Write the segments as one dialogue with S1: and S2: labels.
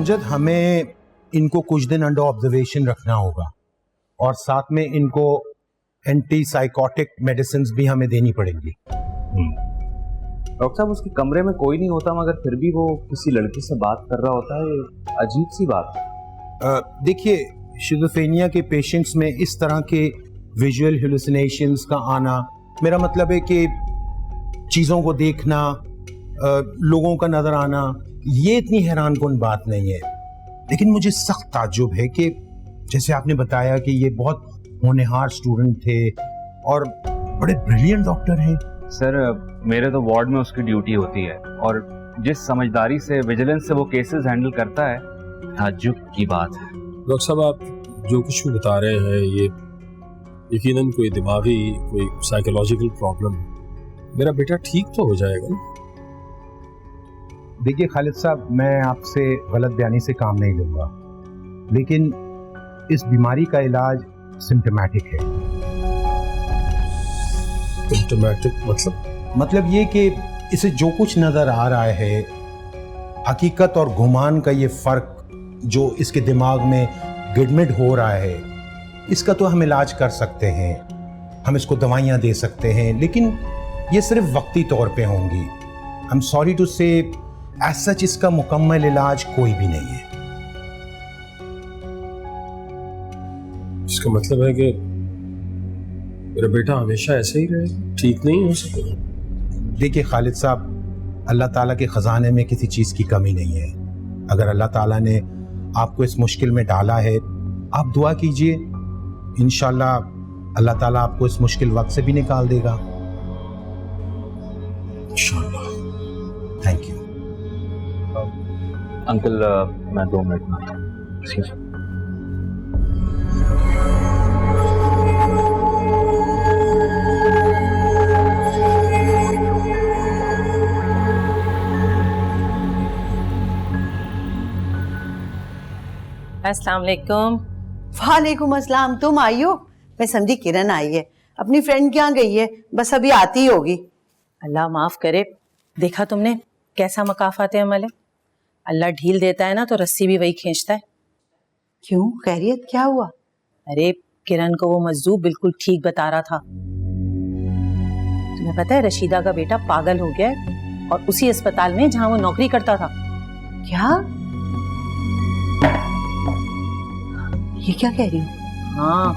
S1: अमजद, हमें इनको कुछ दिन अंडर ऑब्जर्वेशन रखना होगा और साथ में इनको एंटी साइकोटिक मेडिसिन भी हमें देनी पड़ेंगी।
S2: डॉक्टर साहब, उसके कमरे में कोई नहीं होता मगर फिर भी वो किसी लड़की से बात कर रहा होता है, अजीब सी बात।
S1: देखिए, शिज़ोफ्रेनिया के पेशेंट्स में इस तरह के विजुअल हेलुसिनेशंस का आना, मेरा मतलब है कि चीज़ों को देखना, लोगों का नजर आना, ये इतनी हैरानकुन बात नहीं है। लेकिन मुझे सख्त ताज्जुब है कि जैसे आपने बताया कि ये बहुत होनहार स्टूडेंट थे और बड़े ब्रिलियंट डॉक्टर हैं।
S2: सर, मेरे तो वार्ड में उसकी ड्यूटी होती है और जिस समझदारी से, विजिलेंस से वो केसेस हैंडल करता है, ताज्जुब की बात है।
S3: डॉक्टर साहब, आप जो कुछ भी बता रहे हैं ये यकीनन कोई दिमागी, कोई साइकोलॉजिकल प्रॉब्लम है। मेरा बेटा ठीक तो हो जाएगा ना?
S1: देखिए खालिद साहब, मैं आपसे गलत बयानी से काम नहीं लूँगा, लेकिन इस बीमारी का इलाज सिम्टोमेटिक है।
S3: सिम्टोमेटिक मतलब
S1: ये कि इसे जो कुछ नज़र आ रहा है, हकीकत और गुमान का ये फ़र्क जो इसके दिमाग में गिडमिड हो रहा है, इसका तो हम इलाज कर सकते हैं, हम इसको दवाइयाँ दे सकते हैं, लेकिन ये सिर्फ वक्ती तौर पे होंगी। आई एम सॉरी टू से, एज सच इसका मुकम्मल इलाज कोई भी नहीं है।
S3: इसका मतलब है कि मेरा बेटा हमेशा ऐसे ही रहेगा, ठीक नहीं हो सकेगा?
S1: देखिए खालिद साहब, अल्लाह ताला के ख़जाने में किसी चीज़ की कमी नहीं है। अगर अल्लाह ताला ने आपको इस मुश्किल में डाला है, आप दुआ कीजिए, इंशाल्लाह अल्लाह ताला आपको इस मुश्किल वक्त से भी निकाल देगा।
S3: इंशाल्लाह।
S1: थैंक यू
S2: अंकल, मैं 2 मिनट में आता हूँ।
S4: अस्सलाम वालेकुम।
S5: वालेकुम अस्सलाम। तुम आई हो? मैं समझी किरण आई है। अपनी फ्रेंड क्या गई है, बस अभी आती ही होगी।
S4: अल्लाह माफ करे, देखा तुमने कैसा मकाफात अमल है। अल्लाह ढील देता है ना तो रस्सी भी वही खींचता है।
S5: क्यों, खैरियत क्या हुआ?
S4: अरे किरण को वो मजदूर बिल्कुल ठीक बता रहा था। तुम्हें पता है रशीदा का बेटा पागल हो गया है और उसी अस्पताल में जहाँ वो नौकरी करता था।
S5: क्या? ये क्या कह रही हो?
S4: हाँ,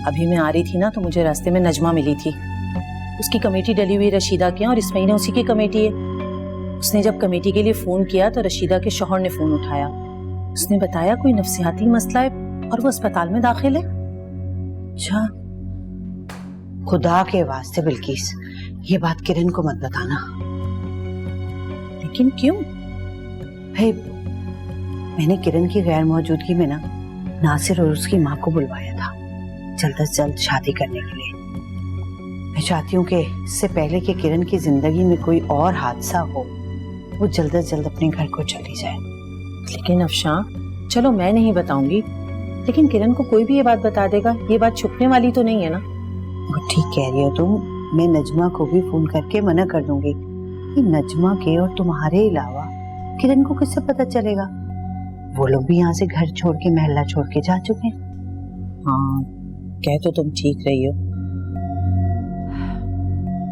S4: अभी मैं आ रही थी ना तो मुझे रास्ते में नजमा मिली थी। उसकी कमेटी डली हुई रशीदा की और इस महीने उसी की कमेटी है। उसने जब कमेटी के लिए फोन किया तो रशीदा के शौहर ने फोन उठाया। उसने बताया कोई नफ्सियाती मसला है और वो अस्पताल में दाखिल है।
S5: अच्छा, खुदा के वास्ते बिल्किस, ये बात किरण को मत बताना।
S4: लेकिन क्यों?
S5: भाई, मैंने किरण की गैर मौजूदगी में ना नासिर और उसकी माँ को बुलवाया था जल्द से जल्द शादी करने के लिए। मैं चाहती हूँ कि इससे पहले कि किरण की जिंदगी में कोई और हादसा हो, वो जल्द से जल्द अपने घर को चली जाए।
S4: लेकिन अफशा, चलो मैं नहीं बताऊंगी, लेकिन किरण को कोई भी ये बात बता देगा, ये बात छुपने वाली तो नहीं है ना।
S5: वो ठीक कह रही हो तुम। मैं नजमा को भी फोन करके मना कर दूंगी कि नजमा के और तुम्हारे अलावा किरण को किससे पता चलेगा? वो लोग भी यहाँ से घर छोड़ के, महल्ला छोड़ के जा चुके हैं।
S4: हाँ, कह तो तुम ठीक रही हो।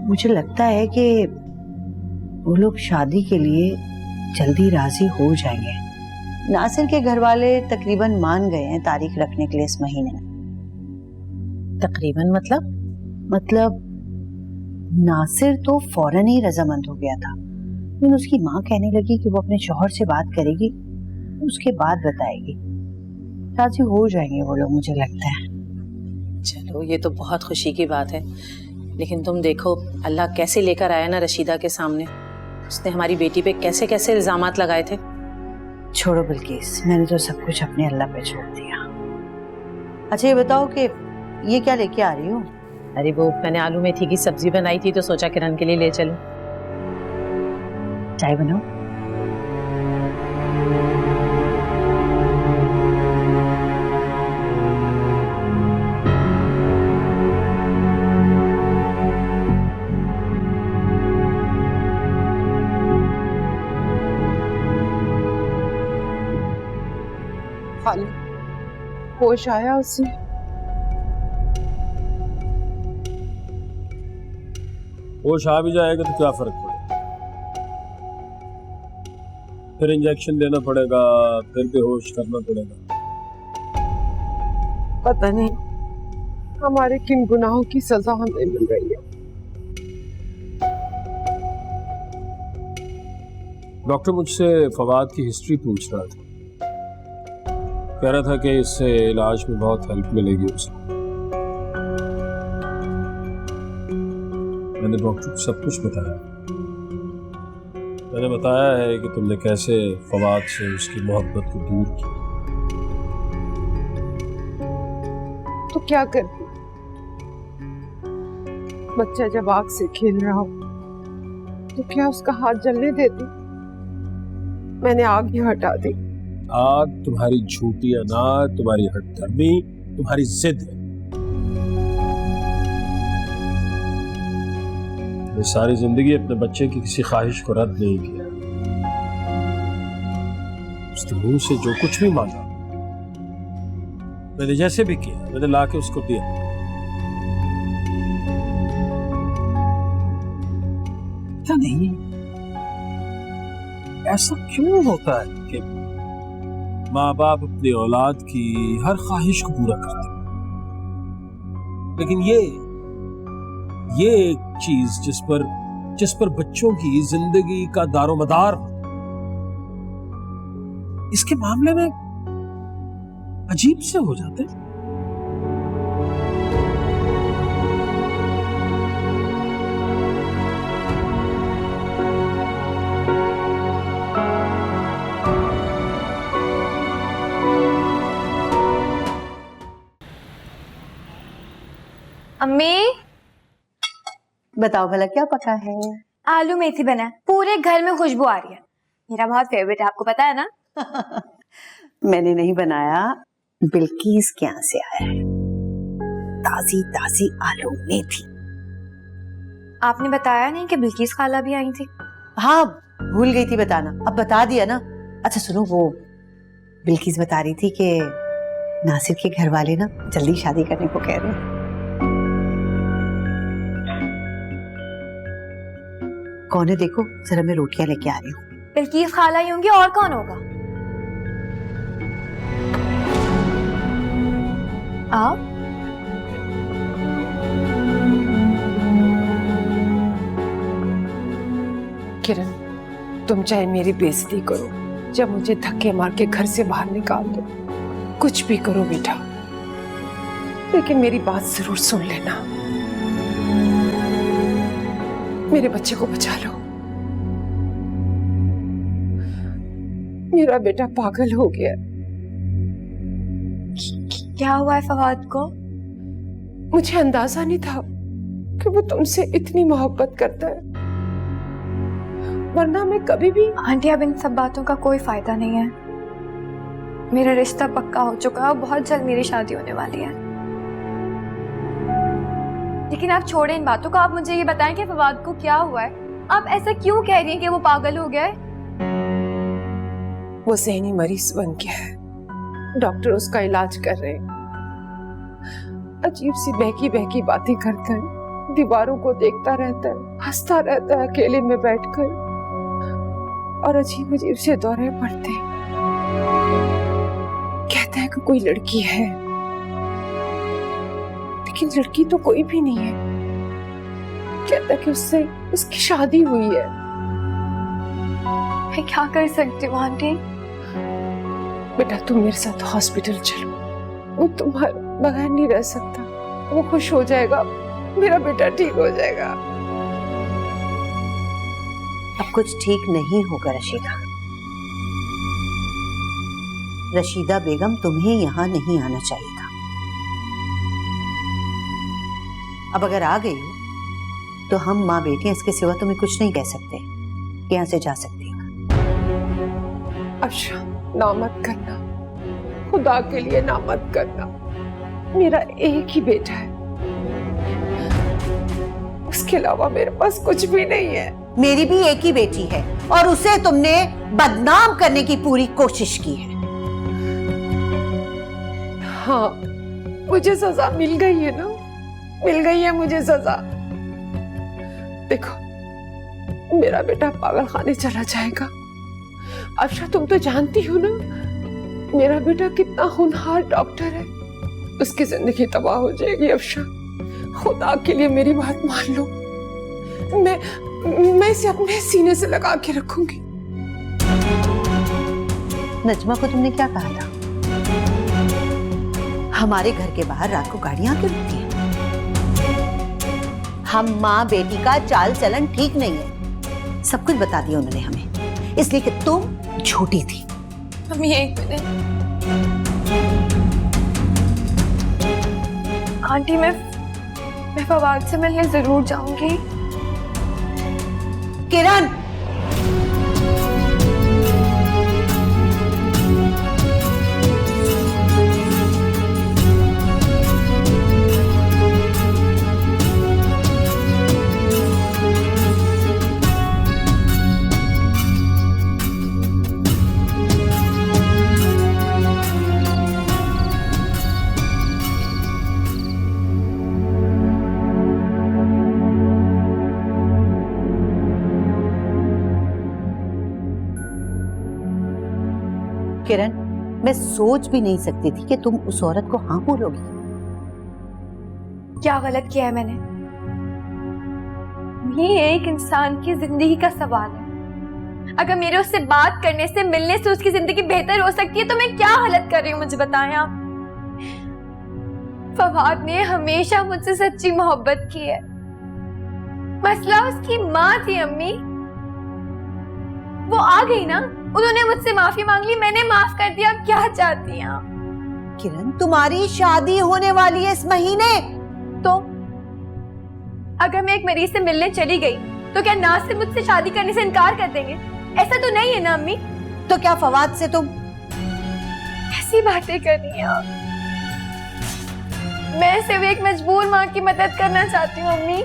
S5: मुझे लगता है कि वो लोग शादी के लिए जल्दी राजी हो जाएंगे। नासिर के घर वाले तकरीबन मान गए हैं तारीख रखने के लिए इस महीने में।
S4: तकरीबन
S5: मतलब नासिर तो फौरन ही रजामंद हो गया था, लेकिन उसकी माँ कहने लगी कि वो अपने शौहर से बात करेगी, उसके बाद बताएगी। राजी हो जाएंगे वो लोग, मुझे लगता है।
S4: चलो, ये तो बहुत खुशी की बात है। लेकिन तुम देखो अल्लाह कैसे लेकर आया ना रशीदा के सामने। उसने हमारी बेटी पे कैसे कैसे इल्जामात लगाए थे।
S5: छोड़ो बिल्किस, मैंने तो सब कुछ अपने अल्लाह पे छोड़ दिया। अच्छा ये बताओ कि ये क्या लेके आ रही हो?
S4: अरे वो मैंने आलू मेथी की सब्जी बनाई थी तो सोचा किरण के लिए ले चलूं।
S5: चाय बनाओ।
S6: होश आया उसे?
S3: होश आ भी जाएगा तो क्या फर्क पड़ेगा? फिर इंजेक्शन देना पड़ेगा, फिर बेहोश करना पड़ेगा।
S6: पता नहीं हमारे किन गुनाहों की सजा हमें मिल रही है।
S3: डॉक्टर मुझसे फवाद की हिस्ट्री पूछ रहा था, कह रहा था कि इससे इलाज में बहुत हेल्प मिलेगी उसे। मैंने डॉक्टर को सब कुछ बताया। मैंने बताया है कि तुमने कैसे फवाद से उसकी मोहब्बत को दूर किया।
S6: तो क्या करती? बच्चा जब आग से खेल रहा हो तो क्या उसका हाथ जलने देती? मैंने आग ही हटा दी।
S3: आग तुम्हारी झूठी अनाज, तुम्हारी हठधर्मी, तुम्हारी जिद है। मैं सारी जिंदगी अपने बच्चे की किसी ख्वाहिश को रद्द नहीं किया। उसके मुंह से जो कुछ भी मांगा मैंने जैसे भी किया, मैंने लाके उसको दिया। पता नहीं ऐसा क्यों होता है कि माँ बाप अपनी औलाद की हर ख्वाहिश को पूरा करते हैं, लेकिन ये एक चीज जिस पर बच्चों की जिंदगी का दारोमदार हो, इसके मामले में अजीब से हो जाते हैं।
S7: अम्मी,
S5: बताओ भला क्या पका है?
S7: आलू मेथी बना है, पूरे घर में खुशबू आ रही है। मेरा बहुत फेवरेट है, आपको पता है ना?
S5: मैंने नहीं बनाया, बिल्किस के यहाँ से आया है। ताजी ताजी आलू मेथी।
S7: आपने बताया नहीं कि बिल्किस खाला भी आई थी।
S5: हाँ, भूल गई थी बताना, अब बता दिया ना। अच्छा सुनो, वो बिल्किस बता रही थी कि नासिर के घर वाले ना जल्दी शादी करने को कह रहे हैं। कौन है देखो जरा, मैं रोटियां लेके आ रही हूँ।
S7: बिल्किस खाला ही होंगी, और कौन होगा? आप?
S6: किरण, तुम चाहे मेरी बेइज्जती करो, जब मुझे धक्के मार के घर से बाहर निकाल दो, कुछ भी करो बेटा, लेकिन मेरी बात जरूर सुन लेना। मेरे बच्चे को बचा लो। मेरा बेटा पागल हो गया।
S7: क्या हुआ है फवाद को?
S6: मुझे अंदाजा नहीं था कि वो तुमसे इतनी मोहब्बत करता है, वरना मैं कभी भी।
S7: आंटी, अब इन सब बातों का कोई फायदा नहीं है। मेरा रिश्ता पक्का हो चुका है और बहुत जल्द मेरी शादी होने वाली है। लेकिन आप छोड़ें इन बातों को, आप मुझे ये बताएं कि फवाद को क्या हुआ है। आप ऐसा क्यों कह रही हैं कि वो पागल हो गया है?
S6: वो ज़हनी मरीज बन गया है, डॉक्टर उसका इलाज कर रहे हैं। अजीब सी बहकी बहकी बातें करता है, दीवारों को देखता रहता है, हंसता रहता है अकेले में बैठकर, और अजीब अजीब से दौरे पड़ते हैं। कहता है कि कोई लड़की है, लेकिन लड़की तो कोई भी नहीं है। कहता है कि उससे उसकी शादी हुई है।
S7: मैं क्या कर सकती हूँ आंटी?
S6: बेटा तुम मेरे साथ हॉस्पिटल चलो, वो तुम्हारे बगैर नहीं रह सकता। वो खुश हो जाएगा, मेरा बेटा ठीक हो जाएगा।
S5: अब कुछ ठीक नहीं होगा रशीदा। रशीदा बेगम, तुम्हें यहाँ नहीं आना चाहिए था। अब अगर आ गई हो तो हम माँ बेटियां, इसके सिवा तुम्हें कुछ नहीं कह सकते। यहाँ से जा सकती हो।
S6: अच्छा ना मत करना, खुदा के लिए ना मत करना। मेरा एक ही बेटा है, उसके अलावा मेरे पास कुछ भी नहीं है।
S5: मेरी भी एक ही बेटी है और उसे तुमने बदनाम करने की पूरी कोशिश की है।
S6: हाँ, मुझे सजा मिल गई है ना, मिल गई है मुझे सजा। देखो मेरा बेटा पागल खाने चला जाएगा। अफशा तुम तो जानती हो ना मेरा बेटा कितना होनहार डॉक्टर है, उसकी जिंदगी तबाह हो जाएगी। अफशा खुदा के लिए मेरी बात मान लो, मैं इसे अपने सीने से लगा के रखूंगी।
S5: नजमा को तुमने क्या कहा था? हमारे घर के बाहर रात को गाड़ियां क्यों रुकती हैं? हम माँ बेटी का चाल चलन ठीक नहीं है, सब कुछ बता दिया उन्होंने हमें, इसलिए कि तुम झूठी थी।
S7: मम्मी एक मिनट। आंटी मैं फवाद से मिलने जरूर जाऊंगी।
S5: किरण, किरण, मैं सोच भी नहीं सकती थी कि तुम उस औरत को हाँ बोलोगी।
S7: क्या गलत किया है मैंने? ये एक इंसान की जिंदगी का सवाल है। अगर मेरे उससे बात करने से, मिलने से उसकी जिंदगी बेहतर हो सकती है तो मैं क्या गलत कर रही हूँ, मुझे बताएं आप। फवाद ने हमेशा मुझसे सच्ची मोहब्बत की है। मसला उसकी माँ थी अम्मी, वो आ गई ना, उन्होंने मुझसे माफी मांग ली, मैंने माफ कर दिया। क्या चाहती हैं आप?
S5: किरण, तुम्हारी शादी होने वाली है इस महीने।
S7: तो अगर मैं एक मरीज से मिलने चली गई तो क्या नासिर मुझसे शादी करने से इनकार कर देंगे? ऐसा तो नहीं है ना अम्मी?
S5: तो क्या फवाद से तुम
S7: ऐसी बातें कर रही हैं आप? मैं सिर्फ एक मजबूर माँ की मदद करना चाहती हूँ अम्मी।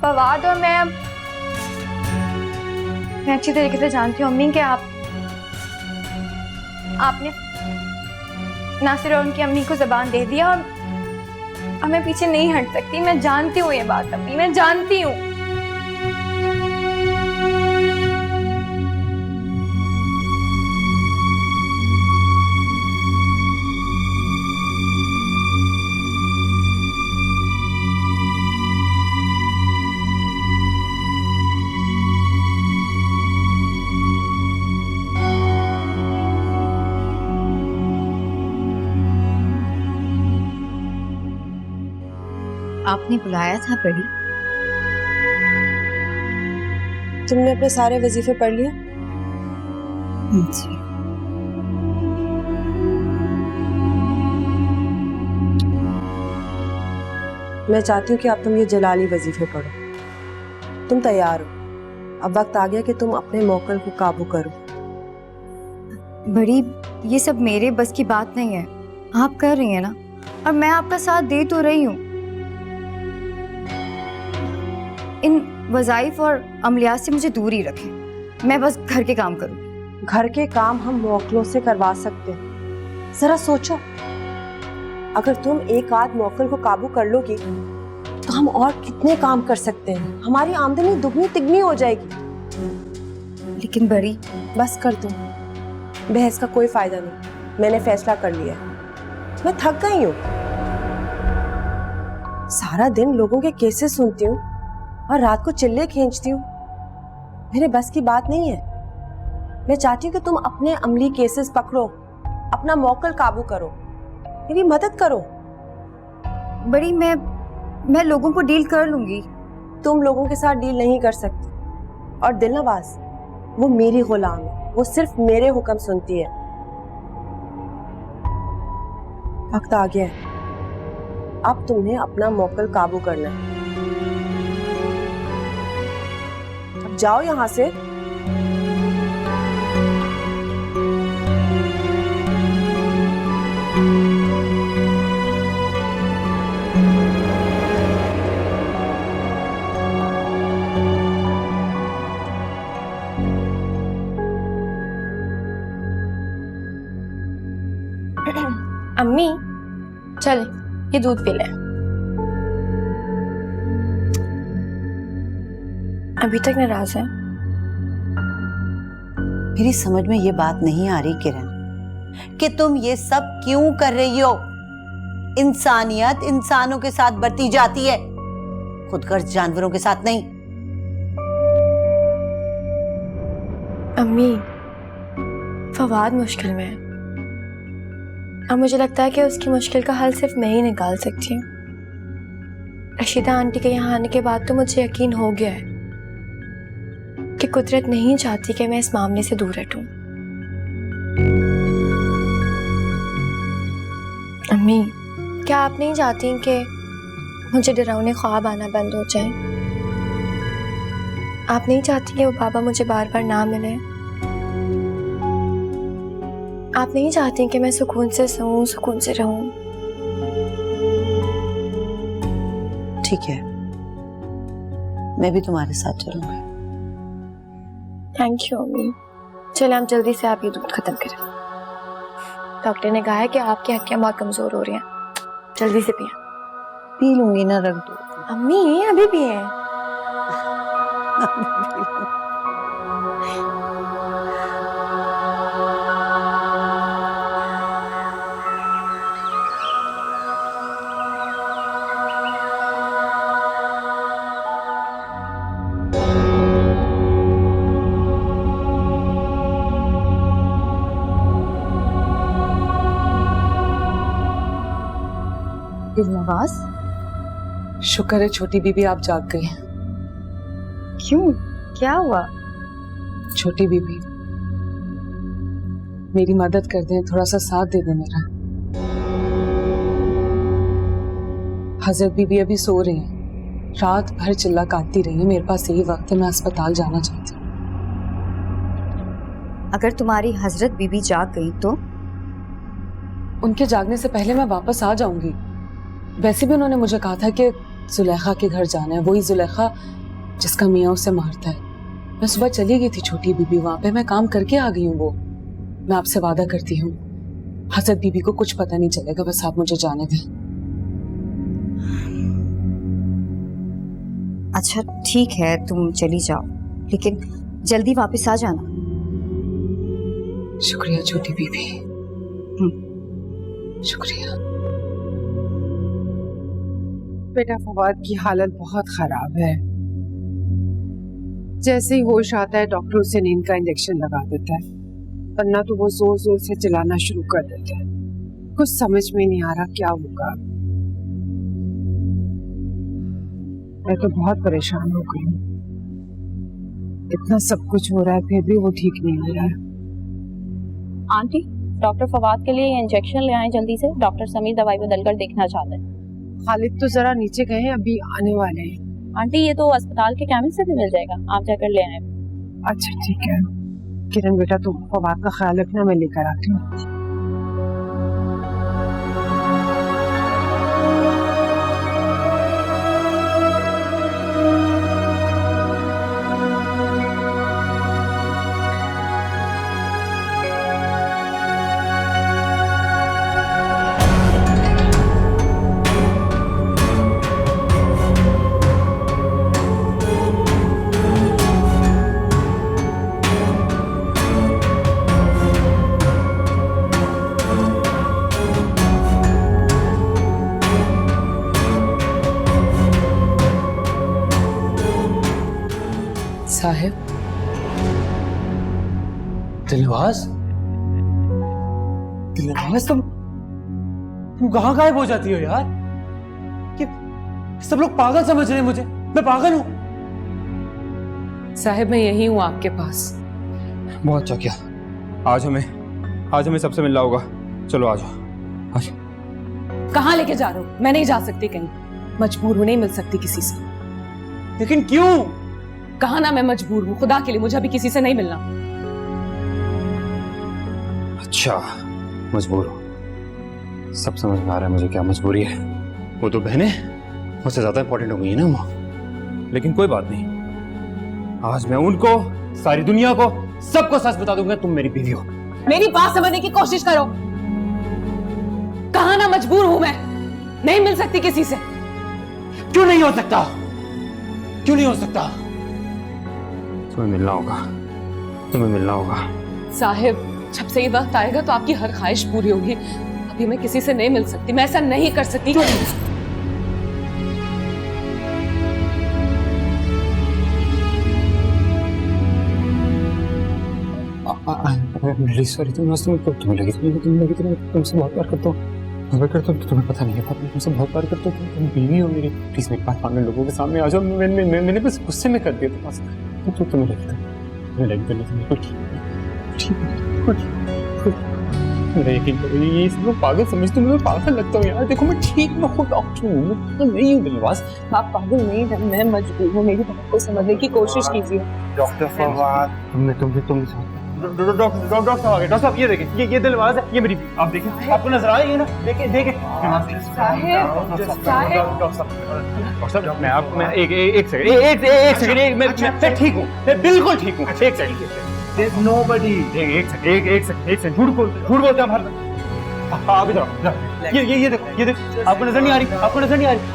S7: फवाद और मैं अच्छी तरीके से जानती हूँ अम्मी कि आपने नासिर और उनकी अम्मी को ज़बान दे दिया और मैं पीछे नहीं हट सकती। मैं जानती हूँ ये बात अम्मी, मैं जानती हूँ।
S8: आपने बुलाया था पढ़ी?
S9: तुमने अपने सारे वजीफे पढ़ लिए?
S8: जी।
S9: मैं चाहती हूँ कि अब तुम ये जलाली वजीफे पढ़ो। तुम तैयार हो? अब वक्त आ गया कि तुम अपने मौकल को काबू करो।
S7: बड़ी, ये सब मेरे बस की बात नहीं है। आप कर रही हैं ना, और मैं आपका साथ दे तो रही हूँ। इन वज़ाइफ और अमलियात से मुझे दूर ही रखें। मैं बस घर के काम करूँ।
S9: घर के काम हम मौकलों से करवा सकते हैं। जरा सोचो, अगर तुम एक आध मौकल को काबू कर लोगी तो हम और कितने काम कर सकते हैं। हमारी आमदनी दुगनी तिगनी हो जाएगी।
S7: लेकिन बड़ी,
S9: बस कर दो, बहस का कोई फायदा नहीं। मैंने फैसला कर लिया है। मैं थक गई हूँ। सारा दिन लोगों के केसेस सुनती हूँ और रात को चिल्ले खींचती हूँ। मेरे बस की बात नहीं है। मैं चाहती हूँ कि तुम अपने अमली केसेस पकड़ो, अपना मौकल काबू करो, मेरी मदद करो।
S7: बड़ी, मैं लोगों को डील कर लूंगी।
S9: तुम लोगों के साथ डील नहीं कर सकती। और दिलनवाज, वो मेरी गुलाम है, वो सिर्फ मेरे हुक्म सुनती है। वक्त आ गया है, अब तुम्हें अपना मौकल काबू करना है। अब जाओ यहां से।
S7: अम्मी चल ये दूध पी ले। अभी तक नाराज है।
S5: मेरी समझ में ये बात नहीं आ रही किरण कि तुम ये सब क्यों कर रही हो। इंसानियत इंसानों के साथ बरती जाती है, खुदगर्ज जानवरों के साथ नहीं।
S7: अम्मी फवाद मुश्किल में है। अब मुझे लगता है कि उसकी मुश्किल का हल सिर्फ मैं ही निकाल सकती हूँ। रशीदा आंटी के यहाँ आने के बाद तो मुझे यकीन हो गया है कि कुदरत नहीं चाहती कि मैं इस मामले से दूर हटूं। अम्मी क्या आप नहीं चाहती कि मुझे डरावने ख्वाब आना बंद हो जाए? आप नहीं चाहती कि वो बाबा मुझे बार बार ना मिले? आप नहीं चाहती कि मैं सुकून से सोऊं, सुकून से रहूं?
S5: ठीक है, मैं भी तुम्हारे साथ चलूंगी।
S7: थैंक यू अम्मी। चलो हम जल्दी से आप ये दूध खत्म करें। डॉक्टर ने कहा है कि आपकी हड्डियां बहुत कमजोर हो रही हैं, जल्दी से पिए।
S5: पी लूंगी ना, रख दो।
S7: अम्मी अभी पिए।
S8: दिलनवाज,
S6: शुक्र है छोटी बीबी आप जाग गई।
S8: क्यों, क्या हुआ?
S6: छोटी बीबी मेरी मदद कर दें, थोड़ा सा साथ दे दें मेरा। हजरत बीबी अभी सो रही हैं, रात भर चिल्ला काटती रही है। मेरे पास यही वक्त है, मैं अस्पताल जाना चाहती हूँ।
S8: अगर तुम्हारी हजरत बीबी जाग गई तो?
S6: उनके जागने से पहले मैं वापस आ जाऊंगी। वैसे भी उन्होंने मुझे कहा था कि जुलेखा के घर जाना है, वही जुलेखा जिसका मियाँ उसे मारता है। मैं सुबह चली गई थी छोटी बीबी, वहां पे मैं काम करके आ गई हूँ। वो मैं आपसे वादा करती हूँ हजरत बीबी को कुछ पता नहीं चलेगा, बस आप मुझे जाने दें।
S8: अच्छा ठीक है, तुम चली जाओ, लेकिन जल्दी वापस आ जाना।
S6: शुक्रिया छोटी बीबी, शुक्रिया।
S10: बेटा फवाद की हालत बहुत खराब है। जैसे ही होश आता है डॉक्टर उसे नींद का इंजेक्शन लगा देता है, वरना तो वो जोर जोर से चिल्लाना शुरू कर देता है। कुछ समझ में नहीं आ रहा क्या होगा। मैं तो बहुत परेशान हो गई हूँ। इतना सब कुछ हो रहा है फिर भी वो ठीक नहीं हो रहा है।
S11: आंटी, डॉक्टर फवाद के लिए ये इंजेक्शन ले आए जल्दी से। डॉक्टर समीर दवाई बदलकर देखना चाहते हैं।
S10: खालिद तो जरा नीचे गए हैं, अभी आने वाले हैं।
S11: आंटी ये तो अस्पताल के केमिस्ट से भी मिल जाएगा, आप जाकर ले आए।
S10: अच्छा ठीक है। किरण बेटा तुम फवाद का ख्याल रखना, मैं लेकर आती हूँ। साहिब,
S12: दिलनवाज, दिलनवाज तुम कहाँ गायब हो जाती हो यार? कि सब लोग पागल समझ रहे हैं मुझे, मैं पागल हूँ?
S6: साहिब मैं यही हूँ आपके पास।
S12: बहुत अच्छा किया। आज हमें सबसे मिलना होगा। चलो आ जाओ।
S6: कहाँ लेके जा रहे हो? मैं नहीं जा सकती कहीं, मजबूर हूँ, नहीं मिल सकती किसी से।
S12: लेकिन क्यों?
S6: कहा ना मैं मजबूर हूँ, खुदा के लिए मुझे अभी किसी से नहीं मिलना।
S12: अच्छा मजबूर हो, सब समझ में आ रहा है मुझे क्या मजबूरी है। वो तो बहनें मुझसे ज्यादा इंपॉर्टेंट हो गई है ना वो। लेकिन कोई बात नहीं, आज मैं उनको, सारी दुनिया को, सबको सच बता दूंगा तुम मेरी बीवी हो।
S6: मेरी बात समझने की कोशिश करो।
S10: कहा ना मजबूर हूं मैं, नहीं मिल सकती किसी से।
S12: क्यों नहीं हो सकता? क्यों नहीं हो सकता? तुम्हें मिलना होगा, तुम्हें मिलना होगा।
S10: साहिब, जब से ये वक्त आएगा तो आपकी हर ख्वाहिश पूरी होगी। अभी मैं किसी से नहीं मिल सकती, मैं ऐसा नहीं कर सकती।
S12: रियली सॉरी, तुम्हें लगी तुमसे बहुत प्यार करता हूँ, तुम्हें पता नहीं है, तुमसे बहुत प्यार करता हूँ, तुम बीवी हो मेरी। प्लीज मेरी बात मानो, लोगों के सामने आ जाओ। मैंने बस गुस्से में कर दिया तो तुम्हें लगी मेरा यकीन करो, ये सब लोग पागल समझते, मैं पागल लगता हूँ यार। देखो मैं ठीक, मैं खुद डॉक्टर हूँ, मैं तो नहीं हूँ दिलवास।
S10: आप पागल नहीं हैं, मैं मजबूर हूँ, मेरी बात को समझने की कोशिश कीजिए।
S12: डॉक्टर फवाद, डॉक्टर साहब ये देखिए, ये दिलवास है, ये मेरी, आप देखिए, आपको नजर आ रही है ना? देखिए साहब, मैं एक सेकंड, मैं ठीक हूँ, मैं बिल्कुल ठीक हूँ। एक सेकंड, There's nobody. एक सेकंड, झूठ बोलते हम हर। आप इधर, ये देखो, आपको नजर नहीं आ रही,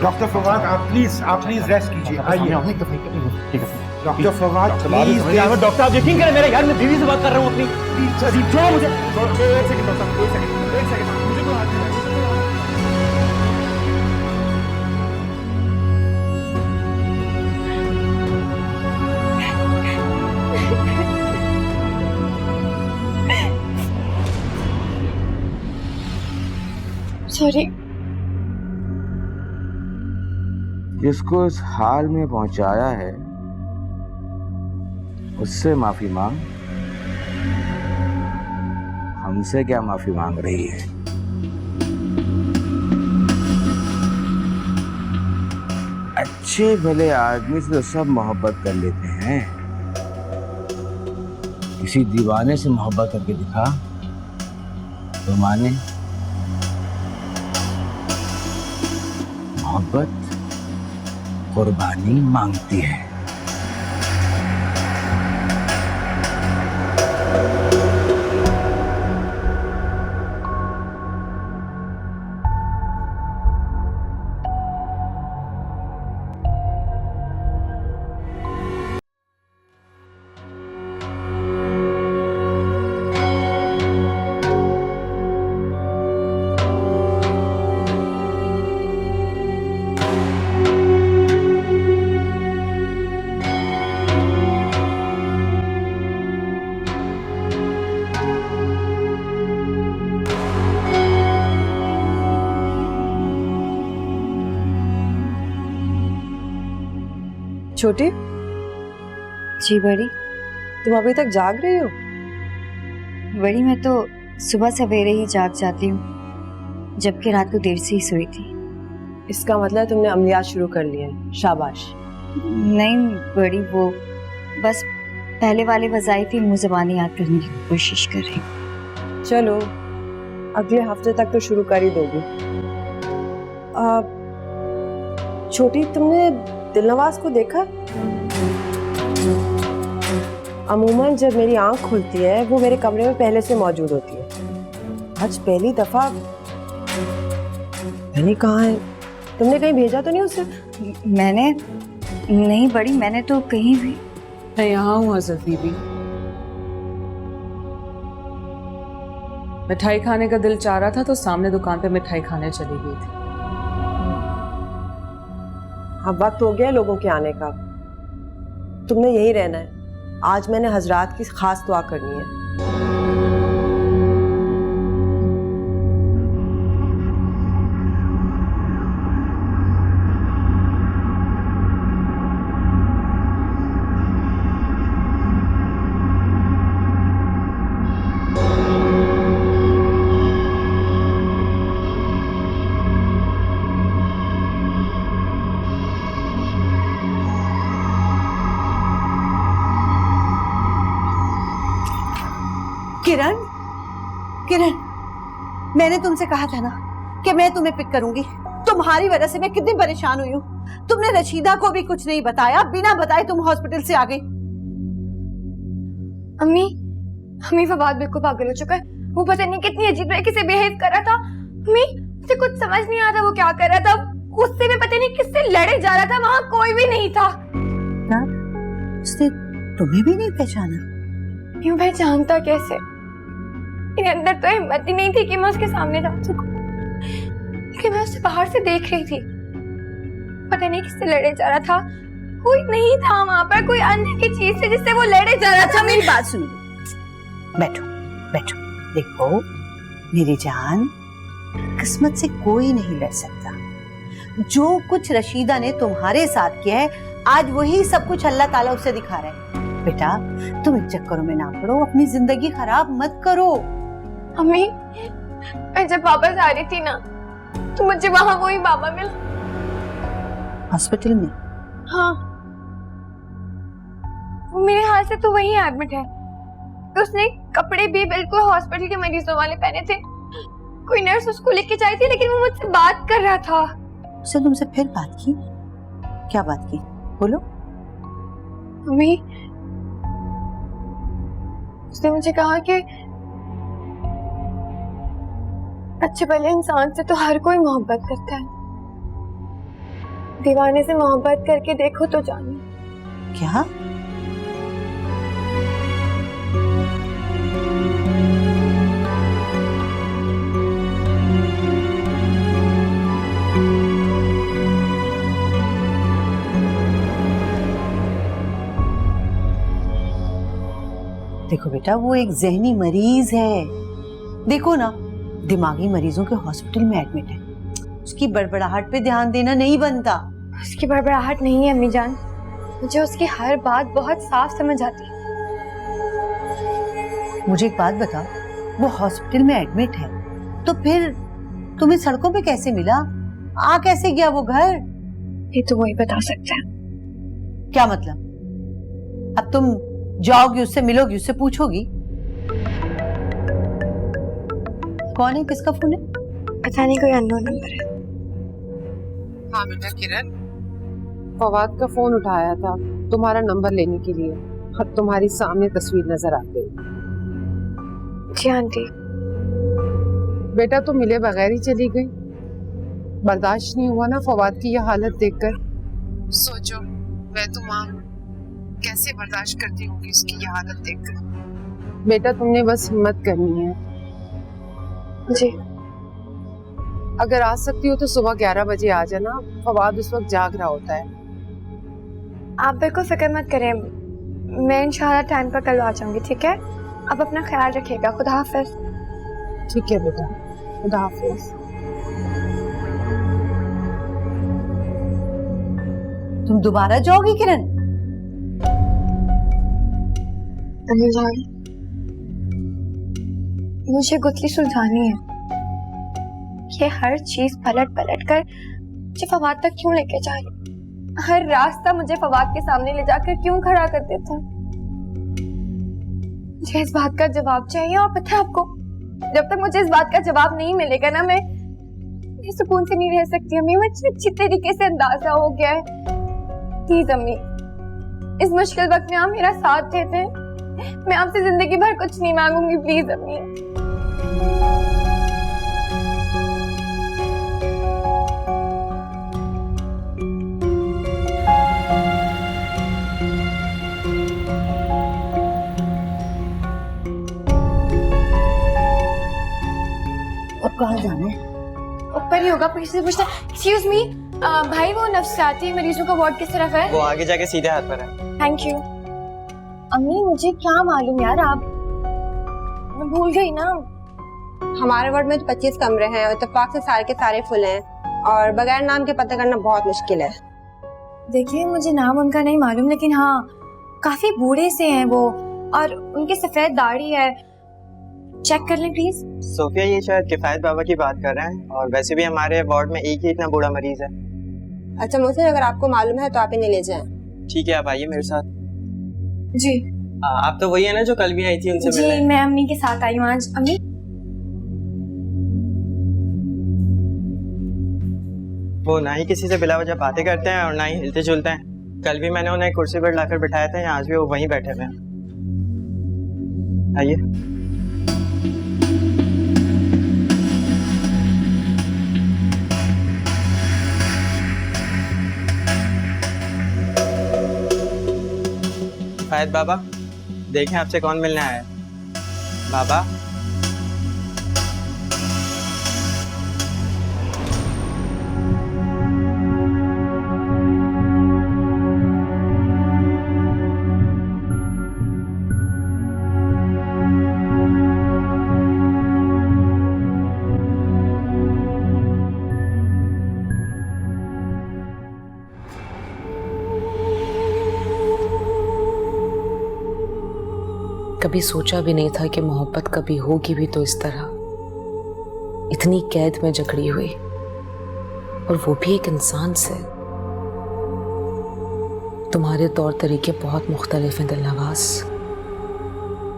S1: डॉक्टर फवाद, आप प्लीज रेस्ट कीजिए। आइए
S12: ठीक है
S1: डॉक्टर फवाद, प्लीज।
S12: डॉक्टर आप यकीन करें, मेरे यार, मैं बीवी से बात कर रहा हूँ अपनी। छोड़ो मुझे, एक सेकंड डॉक्टर साहब, एक सेकंड मुझे कोई हाथ नहीं।
S7: सॉरी।
S13: जिसको इस हाल में पहुंचाया है उससे माफी मांग, हमसे क्या माफी मांग रही है? अच्छे भले आदमी से तो सब मोहब्बत कर लेते हैं, किसी दीवाने से मोहब्बत करके दिखा तो माने। मोहब्बत कुर्बानी मांगती है।
S9: छोटी,
S8: जी बड़ी।
S9: तुम अभी तक जाग रही हो?
S8: बड़ी, मैं तो सुबह सवेरे ही जाग जाती हूँ, जबकि रात को देर से ही सोई थी।
S9: इसका मतलब तुमने अमलियात शुरू कर लिए हैं। शाबाश।
S8: नहीं बड़ी, वो बस पहले वाले वज़ाइफ ही मुँह ज़बानी याद करने की कोशिश कर रही हूँ।
S9: चलो, अगले हफ्ते तक तो शुरू कर ही दोगी। छोटी, तुमने दिलनवाज को देखा? अमूमन जब मेरी आंख खुलती है वो मेरे कमरे में पहले से मौजूद होती है। आज पहली दफा। मैंने कहा है, तुमने कहीं भेजा तो नहीं उसे?
S8: मैंने नहीं बड़ी, मैंने तो कहीं भी।
S10: मैं यहाँ हूँ हज़रत बीबी। मिठाई खाने का दिल चाह रहा था तो सामने दुकान पे मिठाई खाने चली गई थी।
S9: अब वक्त हो गया लोगों के आने का। तुमने यही रहना है। आज मैंने हजरात की खास दुआ करनी है।
S5: किरण, मैंने तुमसे कहा था ना कि मैं तुम्हें पिक करूंगी। तुम्हारी वजह से मैं कितनी परेशान हुई हूँ। तुमने रशीदा को भी कुछ नहीं बताया, बिना बताए तुम हॉस्पिटल से आ गई।
S7: अम्मी फवाद बिल्कुल पागल हो चुका है। वो पता नहीं कितनी अजीब तरीके से बिहेव कर रहा था। अम्मी मुझे कुछ समझ नहीं आता वो क्या कर रहा था। उससे भी पता नहीं किससे लड़े जा रहा था, वहां कोई भी नहीं था।
S5: उसने तुम्हें भी नहीं पहचाना?
S7: क्यों पहचानता कैसे? मेरे अंदर तो हिम्मत ही नहीं थी कि मैं उसके सामने जा सकूं, क्योंकि मैं उसे बाहर से देख रही थी। पता नहीं किससे लड़े जा रहा था, कोई नहीं था वहां पर, कोई अंदर की चीज से जिससे वो लड़े जा रहा था।
S5: मेरी बात सुनो, बैठो बैठो। देखो मेरी जान, किस्मत से कोई नहीं लड़ सकता। जो कुछ रशीदा ने तुम्हारे साथ किया है, आज वही सब कुछ अल्लाह ताला उसे दिखा रहा है। बेटा तुम इन चक्करों में ना पड़ो, अपनी जिंदगी खराब मत करो।
S7: अम्मी, मैं जब वापस आ रही थी ना, तो मुझे वहां वही बाबा मिला।
S5: हॉस्पिटल में?
S7: हाँ, वो मेरे हाथ से तो वही एडमिट है। उसने कपड़े भी बिल्कुल हॉस्पिटल के मरीजों वाले पहने थे। कोई नर्स उसको लेके जाई थी, लेकिन वो मुझसे बात कर रहा था।
S5: उसने तुमसे फिर बात की? क्या बात की, बोलो।
S7: मम्मी, उसने मुझे कहा कि अच्छे भले इंसान से तो हर कोई मोहब्बत करता है, दीवाने से मोहब्बत करके देखो तो जाने।
S5: क्या? देखो बेटा, वो एक जहनी मरीज है। देखो ना, दिमागी मरीजों के हॉस्पिटल में एडमिट है। उसकी बड़बड़ाहट पे ध्यान देना नहीं बनता।
S7: उसकी बड़बड़ाहट नहीं है अम्मी जान, मुझे उसकी हर बात बहुत साफ समझ आती है।
S5: मुझे एक बात बताओ, वो हॉस्पिटल में एडमिट है तो फिर तुम्हें सड़कों पे कैसे मिला? आ कैसे गया वो घर?
S7: ये तो वही बता सकता है।
S5: क्या मतलब? अब तुम जाओगी, उससे मिलोगी, उससे पूछोगी कौन है, किसका फोन है?
S7: पता नहीं, कोई अननोन नंबर है।
S10: हाँ बेटा किरण, फवाद का फोन उठाया था तुम्हारा नंबर लेने के लिए, और तुम्हारी सामने तस्वीर नजर आ गई।
S7: जी आंटी।
S10: बेटा तो मिले बगैर ही चली गई। बर्दाश्त नहीं हुआ ना फवाद की यह हालत देखकर। सोचो मैं तो मां कैसे बर्दाश्त करती होंगी उसकी यह हालत देखकर। बेटा तुमने बस हिम्मत करनी है।
S7: जी।
S10: अगर आ सकती हो तो सुबह 11 बजे आ जाना, फवाद उस वक्त जाग रहा होता है।
S7: आप बिल्कुल फिक्र मत करें, मैं इंशाल्लाह टाइम पर कल आ जाऊंगी, ठीक है? आप अपना ख्याल रखिएगा। खुदा हाफिज।
S10: ठीक है बेटा, खुदा हाफिज।
S5: तुम दोबारा जाओगी किरण?
S7: अम्मी जान, मुझे गुत्थी सुलझानी है। ये हर चीज पलट पलट कर मुझे फवाद तक क्यों लेके जा रही? हर रास्ता मुझे फवाद के सामने ले जाकर क्यों खड़ा कर देता? मुझे इस बात का जवाब चाहिए, और पता है आपको, जब तक मुझे इस बात का जवाब नहीं मिलेगा ना, मैं सुकून से नहीं रह सकती। अम्मी, मुझे अच्छी तरीके से अंदाजा हो गया है। प्लीज अम्मी, इस मुश्किल वक्त में आप मेरा साथ देते हैं। मैं आपसे जिंदगी भर कुछ नहीं मांगूंगी, प्लीज अम्मी।
S5: अब कहाँ जाना है?
S7: ऊपर ही होगा, पीछे से पूछता। एक्सक्यूज मी भाई, वो नफ्सियाती मरीजों का वार्ड किस तरफ है?
S14: वो आगे जाके सीधे हाथ पर है।
S7: Thank you. अम्मी, मुझे क्या मालूम यार, आप, मैं भूल गई ना।
S9: हमारे वार्ड में तो 25 कमरे हैं और इत्तेफाक से सारे के सारे फुल हैं, और बगैर नाम के पता करना बहुत मुश्किल है।
S7: देखिए, मुझे नाम उनका नहीं मालूम, लेकिन हाँ, काफी बूढ़े से हैं वो, और उनकी सफेद दाढ़ी है। चेक कर लें प्लीज।
S14: सोफिया, ये शायद किफायत बाबा की बात कर रहे हैं, और वैसे भी हमारे वार्ड में एक ही इतना बूढ़ा मरीज है।
S9: अच्छा मुझे, अगर आपको मालूम है तो आप इन्हें ले जाएं।
S14: ठीक है, आप आइए मेरे साथ।
S7: जी।
S14: आप तो वही है ना जो कल भी आई थी उनसे मिलने?
S7: जी, मैं अम्मी के साथ आई हूँ आज। अम्मी,
S14: वो ना ही किसी से बिला वजह बातें करते हैं और ना ही हिलते जुलते हैं। कल भी मैंने उन्हें कुर्सी पर लाकर बिठाया था, आज भी वो वहीं बैठे हुए हैं। आइए। शायद बाबा देखें आपसे कौन मिलने आया है। बाबा
S4: कभी सोचा भी नहीं था कि मोहब्बत कभी होगी भी तो इस तरह, इतनी कैद में जकड़ी हुई, और वो भी एक इंसान से। तुम्हारे तौर तरीके बहुत मुख्तलिफ हैं दिलनवाज,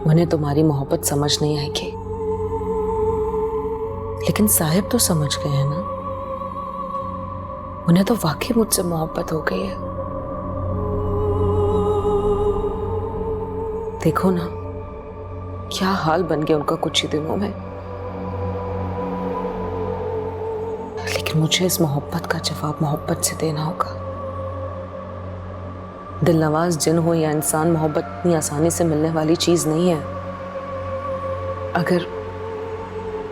S4: उन्हें तुम्हारी मोहब्बत समझ नहीं आएगी, लेकिन साहिब तो समझ गए हैं ना, उन्हें तो वाकई मुझसे मोहब्बत हो गई है। देखो ना क्या हाल बन गया उनका कुछ ही दिनों में, लेकिन मुझे इस मोहब्बत का जवाब मोहब्बत से देना होगा। दिलनवाज जिन हो या इंसान, मोहब्बत इतनी आसानी से मिलने वाली चीज नहीं है।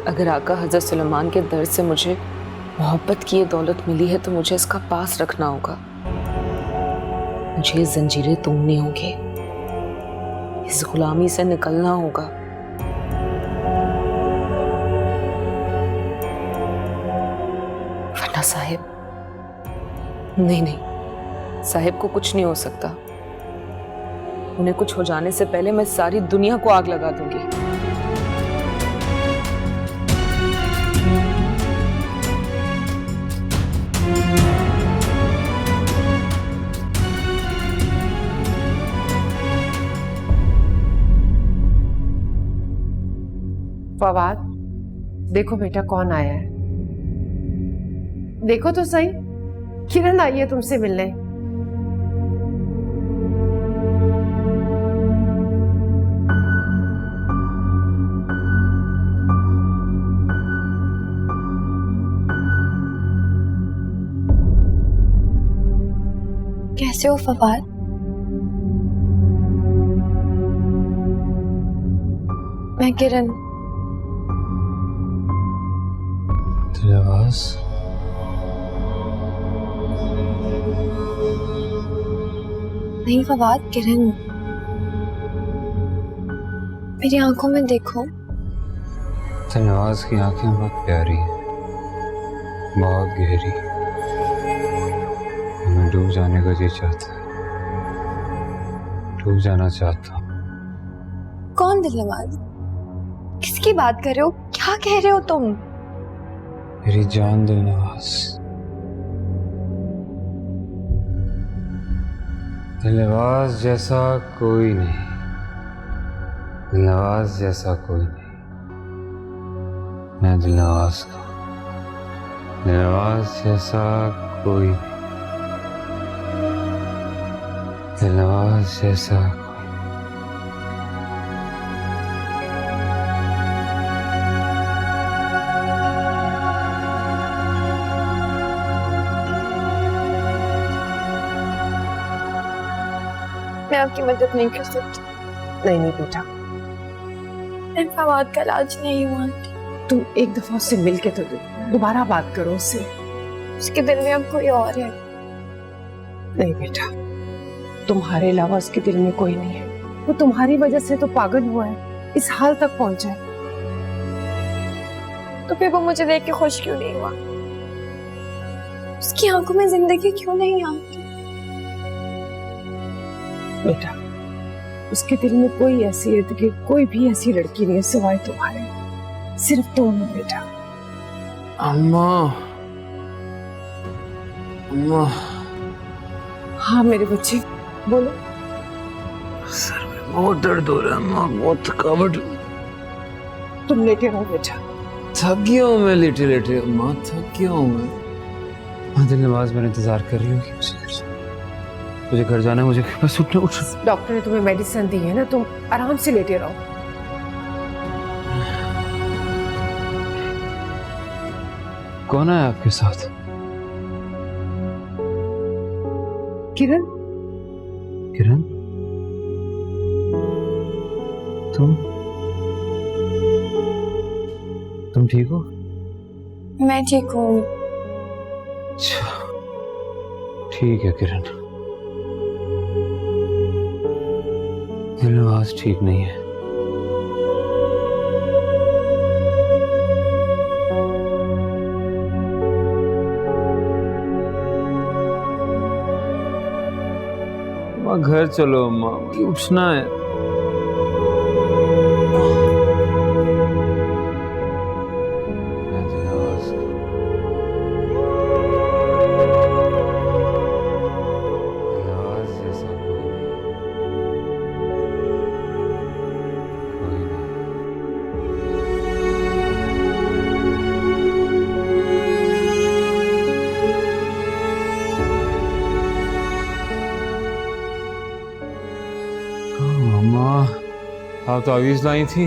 S4: अगर आका हजरत सुलेमान के दर से मुझे मोहब्बत की ये दौलत मिली है तो मुझे इसका पास रखना होगा। मुझे जंजीरें तोड़नी होंगी, इस गुलामी से निकलना होगा। वरना साहिब, नहीं, साहिब को कुछ नहीं हो सकता। उन्हें कुछ हो जाने से पहले मैं सारी दुनिया को आग लगा दूंगी।
S6: फवाद, देखो बेटा कौन आया है। देखो तो सही, किरण आई है तुमसे मिलने।
S7: कैसे हो फवाद? मैं किरण।
S12: दिलनवाज,
S7: नहीं फवाद, किरण। मेरी आंखों में देखो।
S12: दिलनवाज की आंखें बहुत प्यारी हैं, बहुत गहरी। मैं डूब जाने का जी चाहता है, डूब जाना चाहता हूँ।
S7: कौन दिलनवाज? किसकी बात कर रहे हो? क्या कह रहे हो तुम?
S12: मेरी जान दिलनवाज, दिलनवाज जैसा कोई नहीं, दिलनवाज जैसा कोई नहीं। मैं दिलनवाज का, दिलनवाज जैसा कोई नहीं, दिलनवाज जैसा कोई।
S7: मैं आपकी मदद नहीं कर सकती।
S6: नहीं बेटा,
S7: मैं फवाद का इलाज नहीं हुआ।
S6: तुम एक दफा उससे मिल के तो दोबारा बात करो उससे।
S7: उसके दिल में अब कोई और है।
S6: नहीं बेटा, तुम्हारे अलावा उसके दिल में कोई नहीं है। वो तुम्हारी वजह से तो पागल हुआ है, इस हाल तक पहुंचा है।
S7: तो फिर वो मुझे देख के खुश क्यों नहीं हुआ? उसकी आंखों में जिंदगी क्यों नहीं आती?
S6: बेटा, उसके दिल में कोई ऐसी इर्द गिर्द कोई भी ऐसी लड़की नहीं है सिवाय तुम्हारे। सिर्फ तुम हो बेटा।
S3: अम्मा, अम्मा।
S6: हाँ मेरे बच्चे, बोलो।
S3: सर में बहुत दर्द हो रहा है अम्मा, बहुत थकावट।
S6: तुम लेटे रहो बेटा।
S3: थक गया हूँ मैं लेटे लेटे अम्मा, थक गया हूँ मैं।
S12: हाँ दिलनवाज, मेरा इंतजार कर रही होगी। मुझे घर जाना है, मुझे बस उठना।
S6: डॉक्टर ने तुम्हें मेडिसिन दी है ना, तुम आराम से लेटे रहो।
S12: कौन है आपके साथ?
S6: किरण।
S12: किरण? तुम ठीक हो?
S7: मैं ठीक हूँ।
S12: अच्छा, ठीक है किरण। दिलनवाज ठीक नहीं है।
S3: अम्मा घर चलो, अम्मा उठना है। आप तो आवीज लाई थी।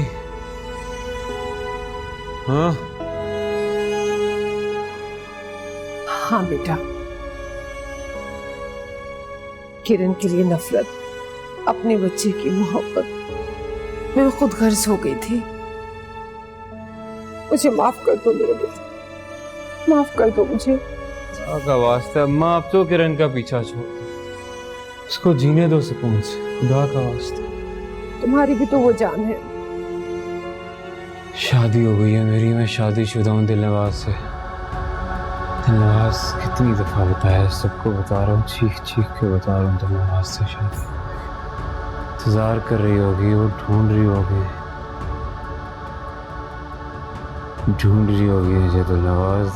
S3: हाँ
S6: हाँ बेटा, किरण के लिए नफरत, अपने बच्चे की मोहब्बत में खुद गर्ज हो गई थी। मुझे माफ कर दो मेरे बेटे, माफ कर दो मुझे।
S3: का वास्ता अम्मा, आप तो किरण का पीछा छोड़ दो, उसको जीने दो सुकून से, खुदा का वास्ता।
S6: तुम्हारी भी तो वो जान है।
S3: शादी हो गई है मेरी, मैं शादीशुदा हूँ दिलनवाज से। दिलनवाज कितनी दफा बताया, सबको बता रहा हूँ, चीख चीख के बता रहा हूँ दिलनवाज से शादी। इंतजार कर रही होगी, वो ढूंढ रही होगी मुझे दिलनवाज।